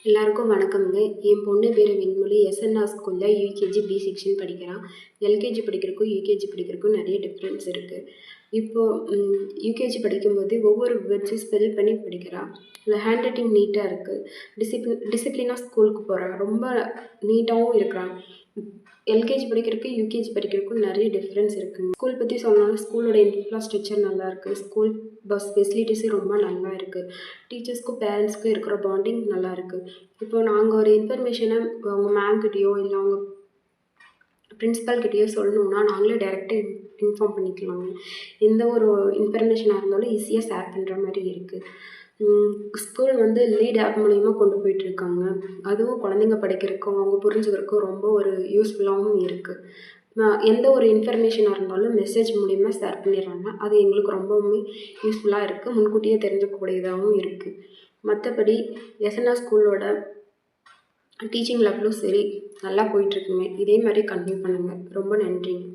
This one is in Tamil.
எல்லாருக்கும் வணக்கம்ங்க. என் பொண்ணு பேர் வெண்மொழி. எஸ்என்ஆர் ஸ்கூல்ல யூகேஜி பி செக்ஷன் படிக்கிறா. எல்கேஜி படிக்கிறதுக்கும் யூகேஜி படிக்கிறதுக்கும் நிறைய டிஃப்ரென்ஸ் இருக்குது. இப்போது யூகேஜி படிக்கும்போது ஒவ்வொரு வேர்ட்ஸும் ஸ்பெல் பண்ணி படிக்கிறா. இல்லை ஹேண்ட் ரைட்டிங் நீட்டாக இருக்குது. டிசிப்ளினாக ஸ்கூலுக்கு போகிறா. ரொம்ப நீட்டாகவும் இருக்கிறா. எல்கேஜி படிக்கிறதுக்கு யூகேஜி படிக்கிறதுக்கும் நிறைய டிஃப்ரென்ஸ் இருக்குங்க. ஸ்கூல் பற்றி சொல்லணும்னா ஸ்கூலோட இன்ஃப்ராஸ்ட்ரக்சர் நல்லா இருக்குது. ஸ்கூல் பஸ் ஃபெசிலிட்டிஸும் ரொம்ப நல்லா இருக்குது. டீச்சர்ஸ்க்கும் பேரண்ட்ஸ்க்கும் இருக்கிற பாண்டிங் நல்லா இருக்குது. இப்போ நாங்கள் ஒரு இன்ஃபர்மேஷனை அவங்க மேம்கிட்டேயோ இல்லை அவங்க பிரின்ஸிபல்கிட்டேயோ சொல்லணுன்னா நாங்களே டைரெக்டாக இன்ஃபார்ம் பண்ணிக்கலாங்க. எந்த ஒரு இன்ஃபர்மேஷனாக இருந்தாலும் ஈஸியாக ஷேர் பண்ணுற மாதிரி இருக்குது. ஸ்கூல் லீட் ஆப் மூலிமா கொண்டு போயிட்டுருக்காங்க. அதுவும் குழந்தைங்க படிக்கிறதுக்கும் அவங்க புரிஞ்சுக்கிறதுக்கும் ரொம்ப ஒரு யூஸ்ஃபுல்லாகவும் இருக்குது. எந்த ஒரு இன்ஃபர்மேஷனாக இருந்தாலும் மெசேஜ் மூலிமா ஷேர் பண்ணிடுறாங்க. அது எங்களுக்கு ரொம்பவுமே யூஸ்ஃபுல்லாக இருக்குது. முன்கூட்டியே தெரிஞ்சுக்கக்கூடியதாகவும் இருக்குது. மற்றபடி எஸ்என்ஆர் ஸ்கூலோட டீச்சிங் லெவலும் சரி நல்லா போயிட்டுருக்குங்க. இதே மாதிரி கன்டினியூ பண்ணுங்கள். ரொம்ப நன்றிங்க.